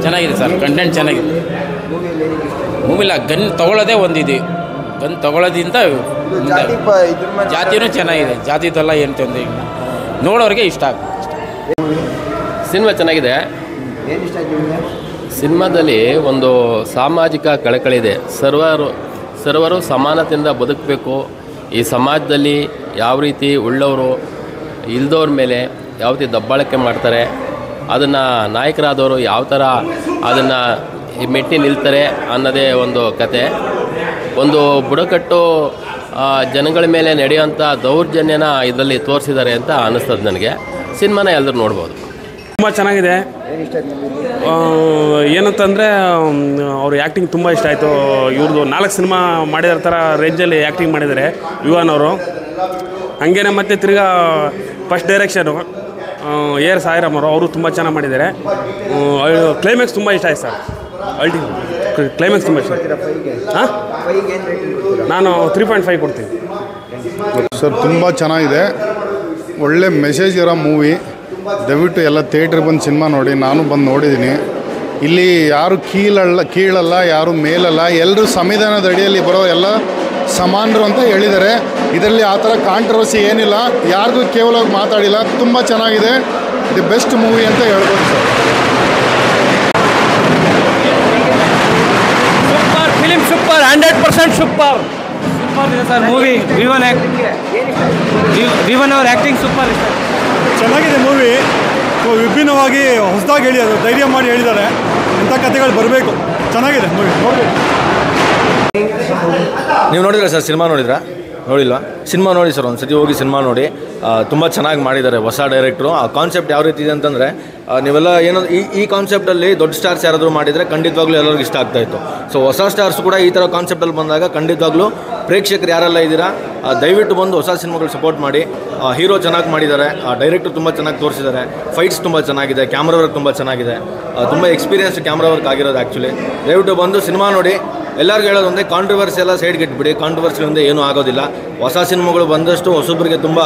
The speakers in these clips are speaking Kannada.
ಚೆನ್ನಾಗಿದೆ ಸರ್, ಕಂಟೆಂಟ್ ಚೆನ್ನಾಗಿದೆ. ಮೂವಿಲ್ಲ ಗನ್ ತೊಗೊಳ್ಳೋದೇ ಒಂದಿದೆ, ಗನ್ ತೊಗೊಳ್ಳೋದ್ರಿಂದ ಜಾತಿನೂ ಚೆನ್ನಾಗಿದೆ. ಜಾತಿದೆಲ್ಲ ಏನು ತೊಂದರೆ ಇಲ್ಲ, ನೋಡೋರಿಗೆ ಇಷ್ಟ ಆಗುತ್ತೆ. ಸಿನಿಮಾ ಚೆನ್ನಾಗಿದೆ. ಸಿನಿಮಾದಲ್ಲಿ ಒಂದು ಸಾಮಾಜಿಕ ಕಳಕಳಿದೆ. ಸರ್ವರು ಸಮಾನತೆಯಿಂದ ಬದುಕಬೇಕು. ಈ ಸಮಾಜದಲ್ಲಿ ಯಾವ ರೀತಿ ಉಳ್ಳವರು ಇಲ್ದವ್ರ ಮೇಲೆ ಯಾವ ರೀತಿ ದಬ್ಬಾಳಿಕೆ ಮಾಡ್ತಾರೆ, ಅದನ್ನು ನಾಯಕರಾದವರು ಯಾವ ಥರ ಅದನ್ನು ಮೆಟ್ಟಿ ನಿಲ್ತಾರೆ ಅನ್ನೋದೇ ಒಂದು ಕತೆ. ಒಂದು ಬುಡಕಟ್ಟು ಜನಗಳ ಮೇಲೆ ನಡೆಯುವಂಥ ದೌರ್ಜನ್ಯನ ಇದರಲ್ಲಿ ತೋರಿಸಿದ್ದಾರೆ ಅಂತ ಅನ್ನಿಸ್ತದೆ ನನಗೆ. ಸಿನಿಮಾನ ಎಲ್ಲರೂ ನೋಡ್ಬೋದು. ತುಂಬ ಚೆನ್ನಾಗಿದೆ. ಏನಂತಂದರೆ ಅವ್ರ ಆ್ಯಕ್ಟಿಂಗ್ ತುಂಬ ಇಷ್ಟ ಆಯಿತು. ಇವ್ರದ್ದು 4 ಸಿನಿಮಾ ಮಾಡಿರೋ ಥರ ರೇಂಜಲ್ಲಿ ಆ್ಯಕ್ಟಿಂಗ್ ಮಾಡಿದ್ದಾರೆ ಯುವನ್ ಅವರು. ಹಾಗೇನೆ ಮತ್ತು ತಿರ್ಗಾ ಫಸ್ಟ್ ಡೈರೆಕ್ಷನು AR ಸಾಯಿರಾಮ್ ಅವರು ತುಂಬ ಚೆನ್ನಾಗಿ ಮಾಡಿದ್ದಾರೆ. ಕ್ಲೈಮ್ಯಾಕ್ಸ್ ತುಂಬ ಇಷ್ಟ ಆಯ್ತು ಸರ್. ಕ್ಲೈಮ್ಯಾಕ್ಸ್ ತುಂಬ ಇಷ್ಟ. ಹಾಂ, ನಾನು 3.5 ಕೊಡ್ತೀನಿ ಸರ್. ತುಂಬ ಚೆನ್ನಾಗಿದೆ, ಒಳ್ಳೆ ಮೆಸೇಜ್ ಇರೋ ಮೂವಿ. ದಯವಿಟ್ಟು ಎಲ್ಲ ಥಿಯೇಟ್ರಿಗೆ ಬಂದು ಸಿನಿಮಾ ನೋಡಿ. ನಾನು ಬಂದು ನೋಡಿದ್ದೀನಿ. ಇಲ್ಲಿ ಯಾರು ಕೀಳಲ್ಲ, ಯಾರು ಮೇಲಲ್ಲ, ಎಲ್ಲರೂ ಸಂವಿಧಾನದ ಅಡಿಯಲ್ಲಿ ಬರೋ ಎಲ್ಲ ಸಮಾನರು ಅಂತ ಹೇಳಿದ್ದಾರೆ. ಇದರಲ್ಲಿ ಆ ಥರ ಕಾಂಟ್ರವರ್ಸಿ ಏನಿಲ್ಲ, ಯಾರಿಗೂ ಕೇವಲವಾಗಿ ಮಾತಾಡಿಲ್ಲ. ತುಂಬ ಚೆನ್ನಾಗಿದೆ, ದಿ ಬೆಸ್ಟ್ ಮೂವಿ ಅಂತ ಹೇಳ್ಬೋದು sir. Super film, super, 100% super ಇದೆ ಸರ್ ಮೂವಿ. ವಿವನ್ ಅವ್ರ ಆ್ಯಕ್ಟಿಂಗ್ ಸೂಪರ್ ಇಷ್ಟ. ಚೆನ್ನಾಗಿದೆ ಮೂವಿ. ವಿಭಿನ್ನವಾಗಿ ಹೊಸದಾಗಿ ಹೇಳಿದ್ದಾರೆ, ಧೈರ್ಯ ಮಾಡಿ ಹೇಳಿದ್ದಾರೆ. ಇಂಥ ಕಥೆಗಳು ಬರಬೇಕು. ಚೆನ್ನಾಗಿದೆ ಮೂವಿ, ನೋಡಬೇಕು. ನೀವು ನೋಡಿದ್ರಾ ಸರ್? ಸಿನಿಮಾ ನೋಡಿದ್ರಾ? ನೋಡಿಲ್ವಾ? ಸಿನಿಮಾ ನೋಡಿ ಸರ್, ಒಂದು ಸತಿ ಹೋಗಿ ಸಿನಿಮಾ ನೋಡಿ. ತುಂಬ ಚೆನ್ನಾಗಿ ಮಾಡಿದ್ದಾರೆ ಹೊಸ ಡೈರೆಕ್ಟ್ರು. ಆ ಕಾನ್ಸೆಪ್ಟ್ ಯಾವ ರೀತಿ ಇದೆ ಅಂತಂದರೆ, ನೀವೆಲ್ಲ ಏನೋ ಈ ಕಾನ್ಸೆಪ್ಟಲ್ಲಿ ದೊಡ್ಡ ಸ್ಟಾರ್ಸ್ ಯಾರಾದರೂ ಮಾಡಿದರೆ ಖಂಡಿತವಾಗ್ಲೂ ಎಲ್ಲರಿಗೂ ಇಷ್ಟ ಆಗ್ತಾಯಿತ್ತು. ಸೊ ಹೊಸ ಸ್ಟಾರ್ಸ್ ಕೂಡ ಈ ಥರ ಕಾನ್ಸೆಪ್ಟಲ್ಲಿ ಬಂದಾಗ ಖಂಡಿತವಾಗ್ಲೂ ಪ್ರೇಕ್ಷಕರು ಯಾರೆಲ್ಲ ಇದ್ದೀರಾ ದಯವಿಟ್ಟು ಬಂದು ಹೊಸ ಸಿನಿಮಾಗಳು ಸಪೋರ್ಟ್ ಮಾಡಿ. ಹೀರೋ ಚೆನ್ನಾಗಿ ಮಾಡಿದ್ದಾರೆ, ಡೈರೆಕ್ಟ್ರು ತುಂಬ ಚೆನ್ನಾಗಿ ತೋರಿಸಿದ್ದಾರೆ, ಫೈಟ್ಸ್ ತುಂಬ ಚೆನ್ನಾಗಿದೆ, ಕ್ಯಾಮ್ರಾ ವರ್ಕ್ ತುಂಬ ಚೆನ್ನಾಗಿದೆ, ತುಂಬ ಎಕ್ಸ್ಪೀರಿಯನ್ಸ್ ಕ್ಯಾಮ್ರಾ ವರ್ಕ್ ಆಗಿರೋದು ಆ್ಯಕ್ಚುಲಿ. ದಯವಿಟ್ಟು ಬಂದು ಸಿನಿಮಾ ನೋಡಿ. ಎಲ್ಲರಿಗೂ ಹೇಳೋದು ಒಂದೇ, ಕಾಂಟ್ರವರ್ಸಿ ಎಲ್ಲ ಸೈಡ್ಗೆ ಇಟ್ಬಿಡಿ. ಕಾಂಟ್ರವರ್ಸಿಯಿಂದ ಏನೂ ಆಗೋದಿಲ್ಲ. ಹೊಸ ಸಿನಿಮಾಗಳು ಬಂದಷ್ಟು ಹೊಸಬ್ರಿಗೆ ತುಂಬ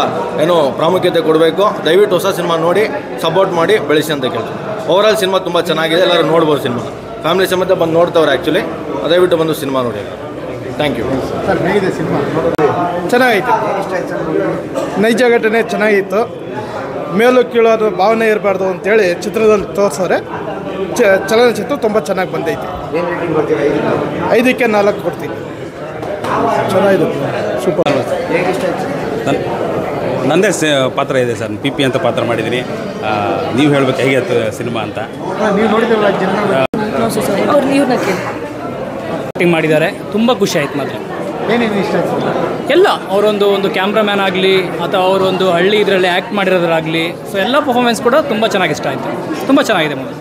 ಪ್ರಾಮುಖ್ಯತೆ ಕೊಡಬೇಕು. ದಯವಿಟ್ಟು ಹೊಸ ಸಿನಿಮಾ ನೋಡಿ ಸಪೋರ್ಟ್ ಮಾಡಿ ಬೆಳೆಸಿ ಅಂತ ಕೇಳ್ತೀನಿ. ಓವರಾಲ್ ಸಿನಿಮಾ ತುಂಬ ಚೆನ್ನಾಗಿದೆ, ಎಲ್ಲರೂ ನೋಡ್ಬೋದು. ಸಿನಿಮಾ ಫ್ಯಾಮಿಲಿ ಸಮೇತ ಬಂದು ನೋಡ್ತವ್ರೆ ಆ್ಯಕ್ಚುಲಿ. ದಯವಿಟ್ಟು ಬಂದು ಸಿನಿಮಾ ನೋಡಿ. Thank you sir. ಹೇಗಿದೆ ಸಿನಿಮಾ? ಚೆನ್ನಾಗಿತ್ತು, ನೈಜ ಘಟನೆ ಚೆನ್ನಾಗಿತ್ತು. ಮೇಲು ಕೀಳೋದು ಭಾವನೆ ಇರಬಾರ್ದು ಅಂತೇಳಿ ಚಿತ್ರದಲ್ಲಿ ತೋರಿಸೋರೆ. ಚಲನಚಿತ್ರ ತುಂಬ ಚೆನ್ನಾಗಿ ಬಂದೈತಿ. 5ಕ್ಕೆ 4 ಕೊಡ್ತೀನಿ. ಚೆನ್ನಾಗಿದೆ, ಸೂಪರ್. ನಂದೇ ಪಾತ್ರ ಇದೆ ಸರ್, PP ಅಂತ ಪಾತ್ರ ಮಾಡಿದ್ದೀನಿ. ನೀವು ಹೇಳ್ಬೇಕು ಹೇಗೆ ಸಿನಿಮಾ ಅಂತ. ನೀವು ನೋಡಿದ್ರಲ್ಲ ಆ್ಯಕ್ಟಿಂಗ್ ಮಾಡಿದ್ದಾರೆ, ತುಂಬ ಖುಷಿ ಆಯ್ತು. ಮಾತ್ರ ಏನೇನು ಇಷ್ಟ ಆಯ್ತು? ಎಲ್ಲ ಅವರೊಂದು ಕ್ಯಾಮ್ರಾಮ್ಯಾನ್ ಆಗಲಿ ಅಥವಾ ಅವರೊಂದು ಹಳ್ಳಿ ಇದರಲ್ಲಿ ಆ್ಯಕ್ಟ್ ಮಾಡಿರೋದಾಗಲಿ, ಸೊ ಎಲ್ಲ ಪರ್ಫಾರ್ಮೆನ್ಸ್ ಕೂಡ ತುಂಬ ಚೆನ್ನಾಗಿ ಇಷ್ಟ ಆಯಿತು. ತುಂಬ ಚೆನ್ನಾಗಿದೆ ಮೂವಿ.